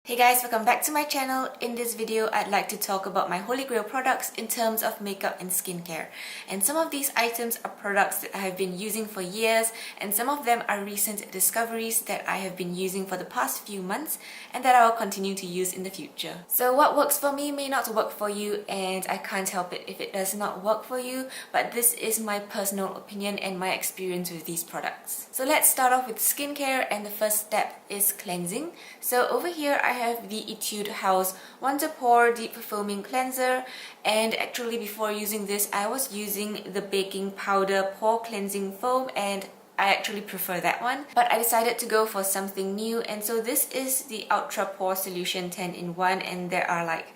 Hey guys, welcome back to my channel. In this video, I'd like to talk about my holy grail products in terms of makeup and skincare. And some of these items are products that I have been using for years, and some of them are recent discoveries that I have been using for the past few months and that I will continue to use in the future. So what works for me may not work for you, and I can't help it if it does not work for you, but this is my personal opinion and my experience with these products. So let's start off with skincare, and the first step is cleansing. So over here I have the Etude House Wonder Pore Deep Foaming Cleanser, and actually before using this I was using the baking powder pore cleansing foam, and I actually prefer that one, but I decided to go for something new. And so this is the Ultra Pore Solution 10-in-1, and there are like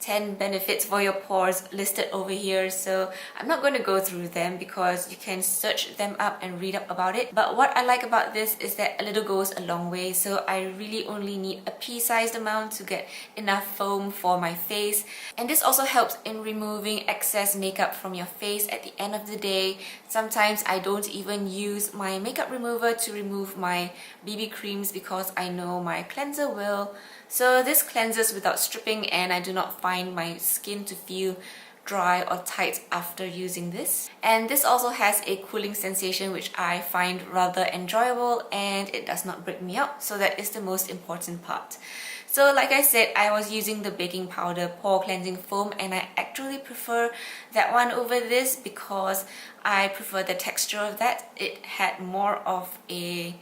10 benefits for your pores listed over here, so I'm not going to go through them because you can search them up and read up about it. But what I like about this is that a little goes a long way, so I really only need a pea-sized amount to get enough foam for my face. And this also helps in removing excess makeup from your face at the end of the day. Sometimes I don't even use my makeup remover to remove my BB creams because I know my cleanser will. So this cleanses without stripping, and I do not find my skin to feel dry or tight after using this. And this also has a cooling sensation which I find rather enjoyable, and it does not break me out, so that is the most important part. So like I said, I was using the baking powder pore cleansing foam, and I actually prefer that one over this because I prefer the texture of that. It had more of a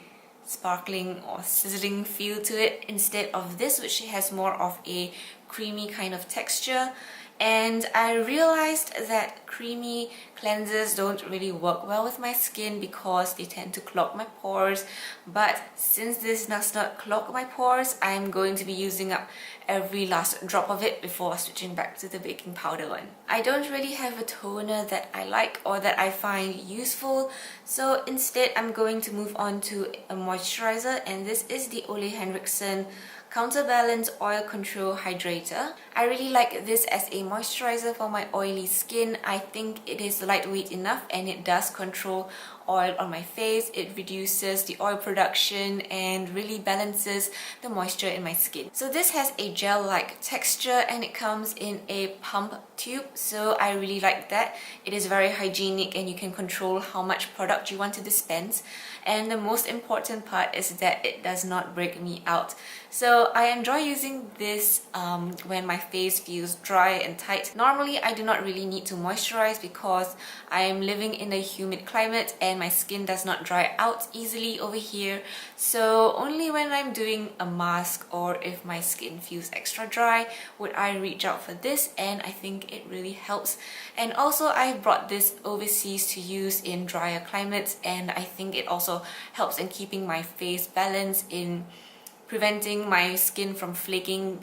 sparkling or sizzling feel to it instead of this, which has more of a creamy kind of texture. And I realized that creamy cleansers don't really work well with my skin because they tend to clog my pores. But since this does not clog my pores, I'm going to be using up every last drop of it before switching back to the baking powder one. I don't really have a toner that I like or that I find useful, so instead I'm going to move on to a moisturizer, and this is the Henriksen Counterbalance Oil Control Hydrator. I really like this as a moisturizer for my oily skin. I think it is lightweight enough and it does control oil on my face. It reduces the oil production and really balances the moisture in my skin. So this has a gel-like texture, and it comes in a pump tube, so I really like that. It is very hygienic and you can control how much product you want to dispense. And the most important part is that it does not break me out. So I enjoy using this when my face feels dry and tight. Normally I do not really need to moisturize because I am living in a humid climate and my skin does not dry out easily over here. So only when I'm doing a mask or if my skin feels extra dry would I reach out for this, and I think it really helps. And also I brought this overseas to use in drier climates, and I think it also helps in keeping my face balanced, in preventing my skin from flaking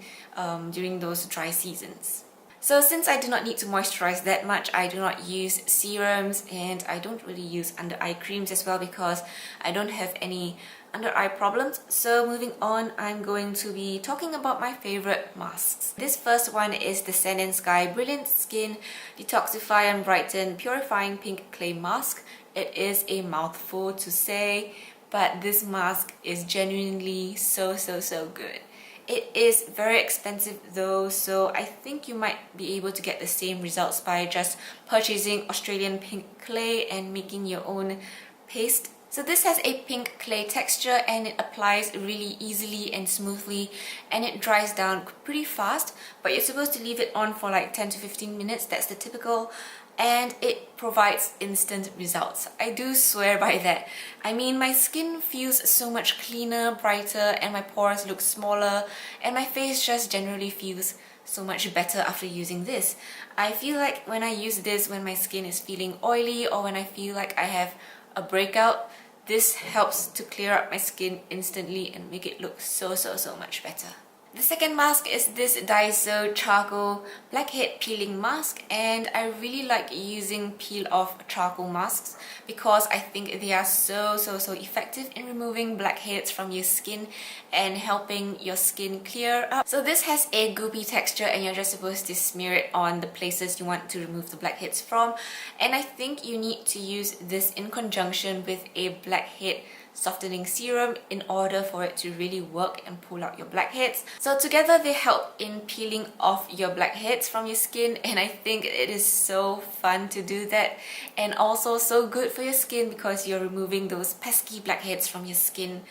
during those dry seasons. So since I do not need to moisturize that much, I do not use serums, and I don't really use under eye creams as well because I don't have any under eye problems. So moving on, I'm going to be talking about my favorite masks. This first one is the Sand and Sky Brilliant Skin Detoxify and Brighten Purifying Pink Clay Mask. It is a mouthful to say, but this mask is genuinely so good. It is very expensive though, so I think you might be able to get the same results by just purchasing Australian pink clay and making your own paste. So this has a pink clay texture, and it applies really easily and smoothly, and it dries down pretty fast, but you're supposed to leave it on for like 10 to 15 minutes, that's the typical, and it provides instant results. I do swear by that. I mean, my skin feels so much cleaner, brighter, and my pores look smaller, and my face just generally feels so much better after using this. I feel like when I use this when my skin is feeling oily or when I feel like I have a breakout, this helps to clear up my skin instantly and make it look so much better. The second mask is this Daiso Charcoal Blackhead Peeling Mask, and I really like using peel-off charcoal masks because I think they are so effective in removing blackheads from your skin and helping your skin clear up. So this has a goopy texture, and you're just supposed to smear it on the places you want to remove the blackheads from, and I think you need to use this in conjunction with a blackhead softening serum in order for it to really work and pull out your blackheads. So together they help in peeling off your blackheads from your skin, and I think it is so fun to do that, and also so good for your skin because you're removing those pesky blackheads from your skin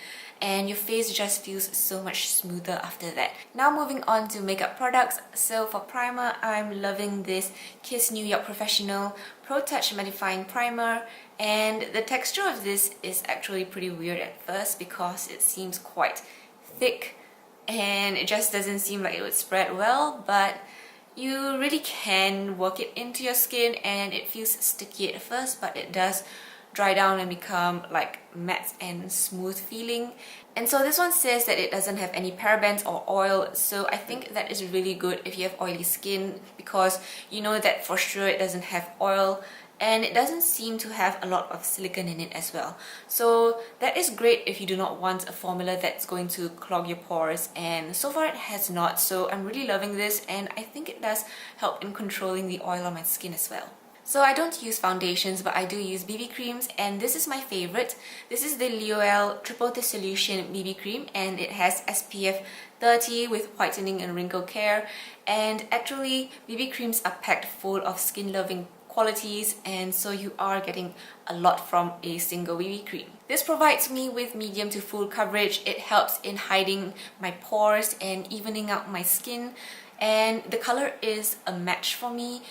and your face just feels so much smoother after that. Now moving on to makeup products. So for primer, I'm loving this Kiss New York Professional Pro Touch Mattifying Primer, and the texture of this is actually pretty weird at first because it seems quite thick and it just doesn't seem like it would spread well, but you really can work it into your skin and it feels sticky at first, but it does dry down and become like matte and smooth feeling. And so this one says that it doesn't have any parabens or oil, so I think that is really good if you have oily skin because you know that for sure it doesn't have oil, and it doesn't seem to have a lot of silicone in it as well. So that is great if you do not want a formula that's going to clog your pores, and so far it has not, so I'm really loving this, and I think it does help in controlling the oil on my skin as well. So I don't use foundations, but I do use BB creams, and this is my favorite. This is the Lioele Triple Dissolution BB Cream, and it has SPF 30 with whitening and wrinkle care. And actually, BB creams are packed full of skin-loving qualities, and so you are getting a lot from a single BB cream. This provides me with medium to full coverage. It helps in hiding my pores and evening out my skin, and the color is a match for me.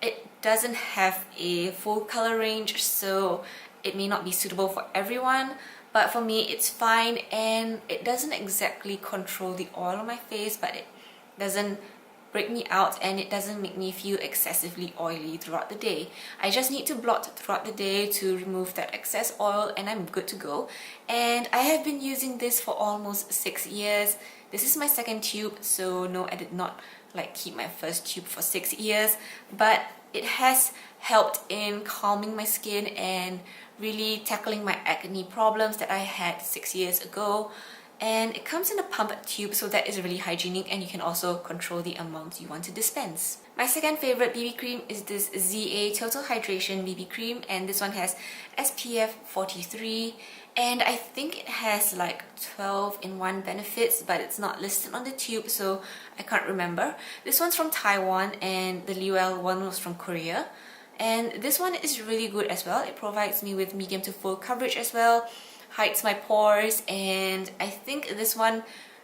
It doesn't have a full color range, so it may not be suitable for everyone, but for me it's fine, and it doesn't exactly control the oil on my face, but it doesn't break me out and it doesn't make me feel excessively oily throughout the day. I just need to blot throughout the day to remove that excess oil and I'm good to go. And I have been using this for almost 6 years. This is my second tube, so no, I did not like keep my first tube for 6 years, but it has helped in calming my skin and really tackling my acne problems that I had 6 years ago. And it comes in a pump tube, so that is really hygienic, and you can also control the amount you want to dispense. My second favorite BB cream is this ZA Total Hydration BB cream, and this one has SPF 43, and I think it has like 12-in-1 benefits, but it's not listed on the tube, so I can't remember. This one's from Taiwan, and the Lioele one was from Korea. And this one is really good as well. It provides me with medium to full coverage as well, hides my pores, and I think this one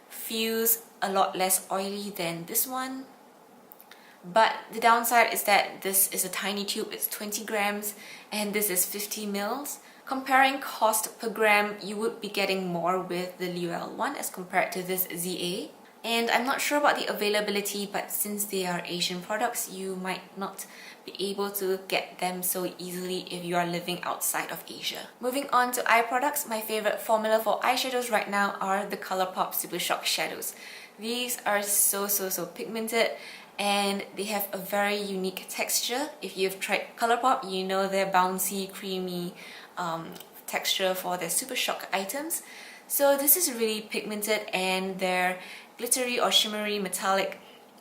feels a lot less oily than this one. But the downside is that this is a tiny tube, it's 20 grams, and this is 50 mils. Comparing cost per gram, you would be getting more with the Lioele one as compared to this ZA. And I'm not sure about the availability, but since they are Asian products, you might not be able to get them so easily if you are living outside of Asia. Moving on to eye products, my favorite formula for eyeshadows right now are the ColourPop Super Shock shadows. These are so pigmented, and they have a very unique texture. If you've tried ColourPop, you know their bouncy, creamy texture for their Super Shock items. So this is really pigmented, and their glittery or shimmery metallic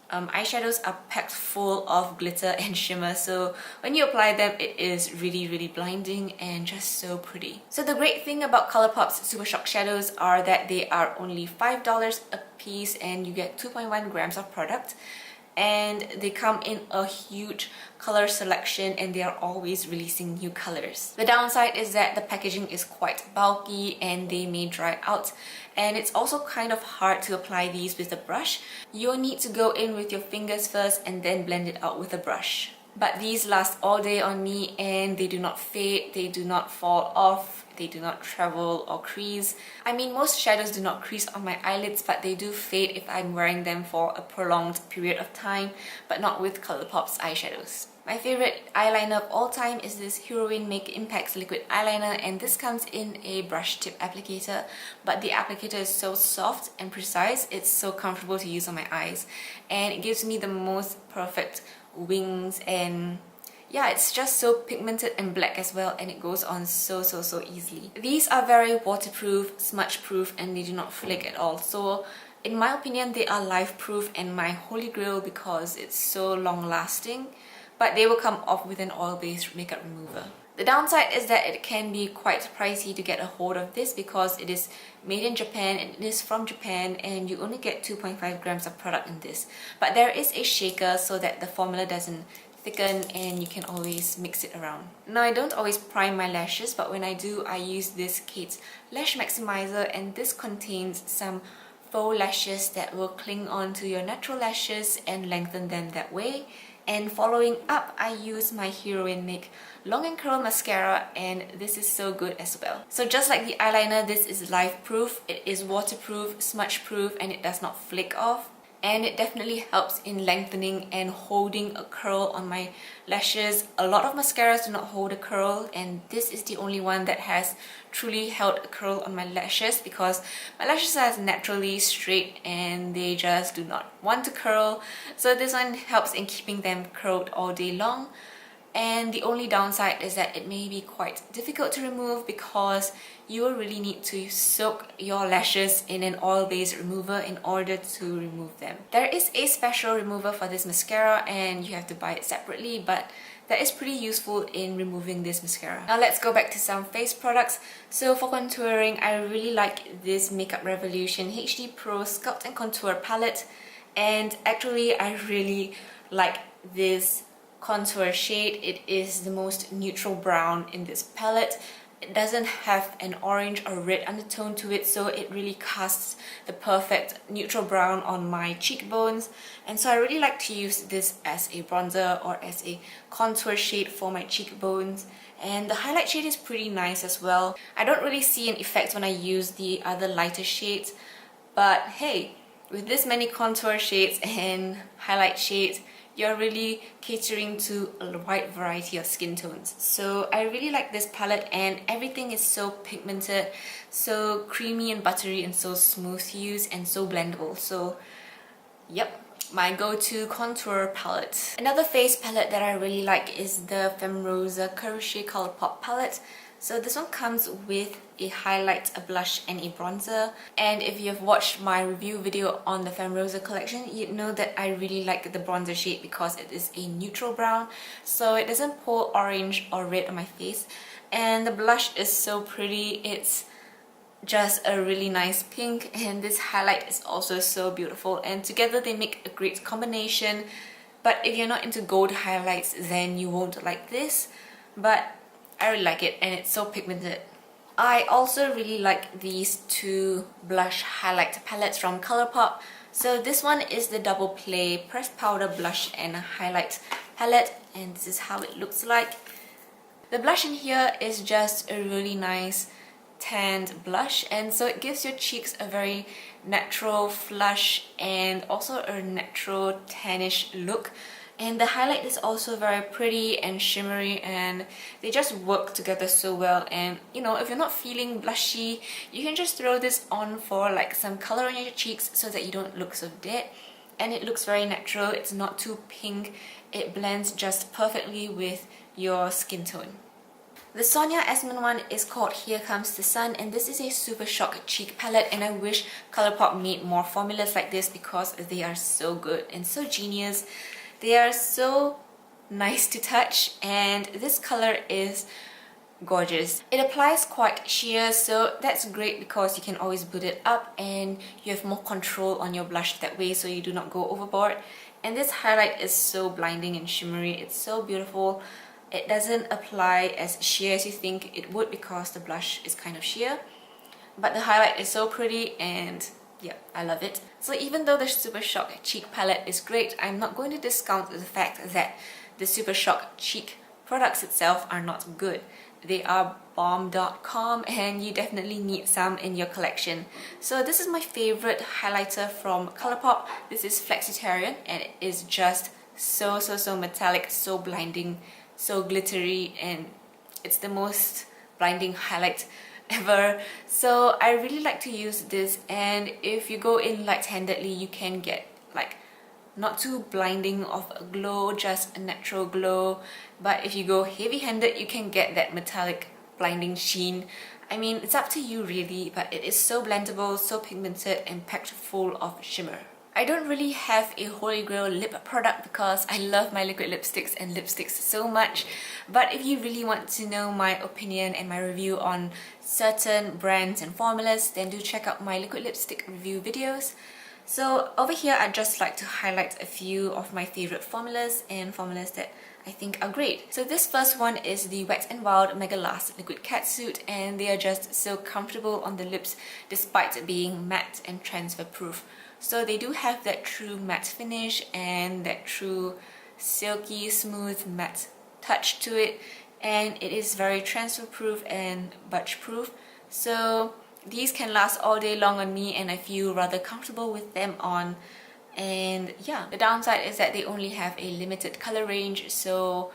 eyeshadows are packed full of glitter and shimmer, so when you apply them it is really blinding and just so pretty. So the great thing about ColourPop's Super Shock shadows are that they are only $5 a piece, and you get 2.1 grams of product, and they come in a huge color selection, and they are always releasing new colors. The downside is that the packaging is quite bulky and they may dry out, and it's also kind of hard to apply these with a brush. You'll need to go in with your fingers first and then blend it out with a brush. But these last all day on me, and they do not fade, they do not fall off, they do not travel or crease. I mean, most shadows do not crease on my eyelids, but they do fade if I'm wearing them for a prolonged period of time, but not with ColourPop's eyeshadows. My favorite eyeliner of all time is this Heroine Make Impacts Liquid Eyeliner, and this comes in a brush tip applicator, but the applicator is so soft and precise, it's so comfortable to use on my eyes, and it gives me the most perfect wings, and yeah, it's just so pigmented and black as well, and it goes on so easily. These are very waterproof, smudge proof, and they do not flake at all, so in my opinion they are life proof and my holy grail because it's so long lasting, but they will come off with an oil-based makeup remover. The downside is that it can be quite pricey to get a hold of this because it is made in Japan and it is from Japan, and you only get 2.5 grams of product in this. But there is a shaker so that the formula doesn't thicken and you can always mix it around. Now, I don't always prime my lashes, but when I do, I use this Kate's Lash Maximizer, and this contains some faux lashes that will cling on to your natural lashes and lengthen them that way. And following up, I use my Heroine Make Long and Curl Mascara, and this is so good as well. So just like the eyeliner, this is life proof, it is waterproof, smudge proof, and it does not flake off. And it definitely helps in lengthening and holding a curl on my lashes. A lot of mascaras do not hold a curl, and this is the only one that has truly held a curl on my lashes, because my lashes are naturally straight and they just do not want to curl. So this one helps in keeping them curled all day long. And the only downside is that it may be quite difficult to remove because you will really need to soak your lashes in an oil-based remover in order to remove them. There is a special remover for this mascara and you have to buy it separately, but that is pretty useful in removing this mascara. Now let's go back to some face products. So for contouring, I really like this Makeup Revolution HD Pro Sculpt and Contour Palette, and actually I really like this contour shade. It is the most neutral brown in this palette. It doesn't have an orange or red undertone to it, so it really casts the perfect neutral brown on my cheekbones. And so I really like to use this as a bronzer or as a contour shade for my cheekbones. And the highlight shade is pretty nice as well. I don't really see an effect when I use the other lighter shades, but hey, with this many contour shades and highlight shades, you're really catering to a wide variety of skin tones. So I really like this palette, and everything is so pigmented, so creamy and buttery, and so smooth to use and so blendable. So yep, my go-to contour palette. Another face palette that I really like is the Rosa Karrueche ColourPop palette. So this one comes with a highlight, a blush, and a bronzer. And if you've watched my review video on the Rosa collection, you'd know that I really like the bronzer shade because it is a neutral brown, so it doesn't pull orange or red on my face. And the blush is so pretty, it's just a really nice pink, and this highlight is also so beautiful, and together they make a great combination. But if you're not into gold highlights, then you won't like this, but I really like it, and it's so pigmented. I also really like these two blush highlight palettes from ColourPop. So this one is the Double Play Pressed Powder Blush and Highlight palette, and this is how it looks like. The blush in here is just a really nice tanned blush, and so it gives your cheeks a very natural flush and also a natural tannish look. And the highlight is also very pretty and shimmery, and they just work together so well. And you know, if you're not feeling blushy, you can just throw this on for like some color on your cheeks so that you don't look so dead. And it looks very natural, it's not too pink, it blends just perfectly with your skin tone. The Sonya Esman one is called Here Comes the Sun, and this is a super shock cheek palette, and I wish ColourPop made more formulas like this because they are so good and so genius. They are so nice to touch, and this color is gorgeous. It applies quite sheer, so that's great because you can always build it up and you have more control on your blush that way, so you do not go overboard. And this highlight is so blinding and shimmery, it's so beautiful. It doesn't apply as sheer as you think it would because the blush is kind of sheer, but the highlight is so pretty, and yeah, I love it. So even though the Super Shock Cheek palette is great, I'm not going to discount the fact that the Super Shock Cheek products itself are not good. They are bomb.com, and you definitely need some in your collection. So this is my favorite highlighter from ColourPop. This is Flexitarian, and it is just so metallic, so blinding, so glittery, and it's the most blinding highlight ever. So I really like to use this, and if you go in light-handedly, you can get like not too blinding of a glow, just a natural glow. But if you go heavy-handed, you can get that metallic blinding sheen. I mean, it's up to you really, but it is so blendable, so pigmented, and packed full of shimmer. I don't really have a Holy Grail lip product because I love my liquid lipsticks and lipsticks so much. But if you really want to know my opinion and my review on certain brands and formulas, then do check out my liquid lipstick review videos. So over here, I'd just like to highlight a few of my favorite formulas and formulas that I think are great. So this first one is the Wet n Wild Megalast Liquid Catsuit, and they are just so comfortable on the lips despite being matte and transfer proof. So they do have that true matte finish and that true silky smooth matte touch to it, and it is very transfer proof and budge proof. So these can last all day long on me and I feel rather comfortable with them on. And yeah, the downside is that they only have a limited color range, so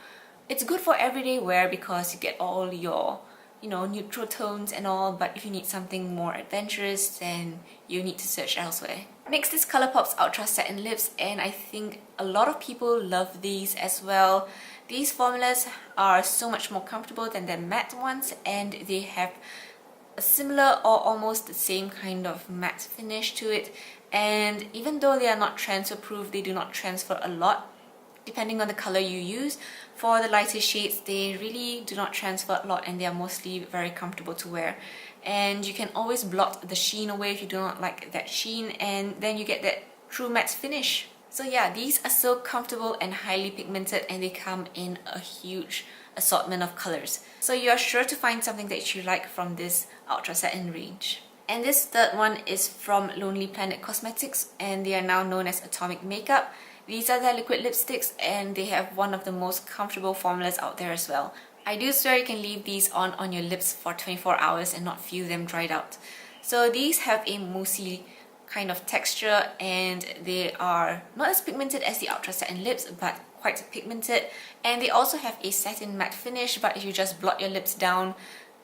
it's good for everyday wear because you get all your, you know, neutral tones and all, but if you need something more adventurous, then you need to search elsewhere. Next is ColourPop's Ultra Satin Lips, and I think a lot of people love these as well. These formulas are so much more comfortable than the matte ones, and they have a similar or almost the same kind of matte finish to it. And even though they are not transfer proof, they do not transfer a lot depending on the color you use. For the lighter shades, they really do not transfer a lot and they are mostly very comfortable to wear. And you can always blot the sheen away if you do not like that sheen, and then you get that true matte finish. So yeah, these are so comfortable and highly pigmented, and they come in a huge assortment of colors. So you are sure to find something that you like from this Ultra Satin range. And this third one is from Lonely Planet Cosmetics, and they are now known as Atomic Makeup. These are their liquid lipsticks, and they have one of the most comfortable formulas out there as well. I do swear you can leave these on your lips for 24 hours and not feel them dried out. So these have a moussey kind of texture, and they are not as pigmented as the Ultra Satin lips, but quite pigmented. And they also have a satin matte finish, but if you just blot your lips down,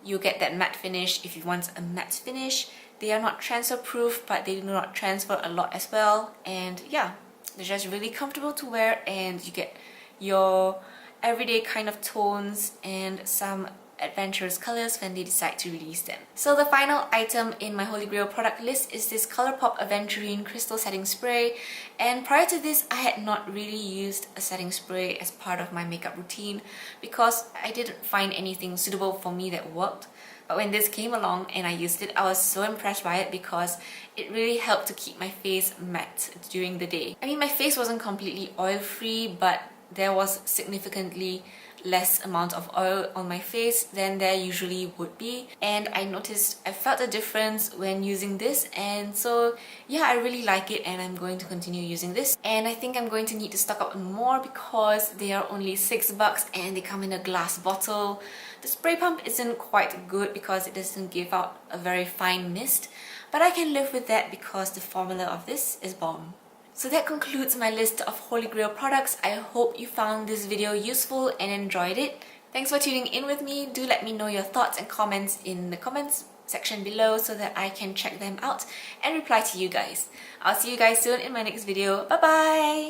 you get that matte finish if you want a matte finish. They are not transfer proof, but they do not transfer a lot as well. And yeah, they're just really comfortable to wear, and you get your everyday kind of tones and some adventurous colors when they decide to release them. So the final item in my Holy Grail product list is this ColourPop Aventurine Crystal Setting Spray. And prior to this, I had not really used a setting spray as part of my makeup routine because I didn't find anything suitable for me that worked. But when this came along and I used it, I was so impressed by it because it really helped to keep my face matte during the day. I mean, my face wasn't completely oil-free, but there was significantly less amount of oil on my face than there usually would be, and I noticed I felt a difference when using this. And so yeah, I really like it and I'm going to continue using this, and I think I'm going to need to stock up on more because they are only $6 and they come in a glass bottle. The spray pump isn't quite good because it doesn't give out a very fine mist, but I can live with that because the formula of this is bomb. So that concludes my list of Holy Grail products. I hope you found this video useful and enjoyed it. Thanks for tuning in with me. Do let me know your thoughts and comments in the comments section below so that I can check them out and reply to you guys. I'll see you guys soon in my next video. Bye bye!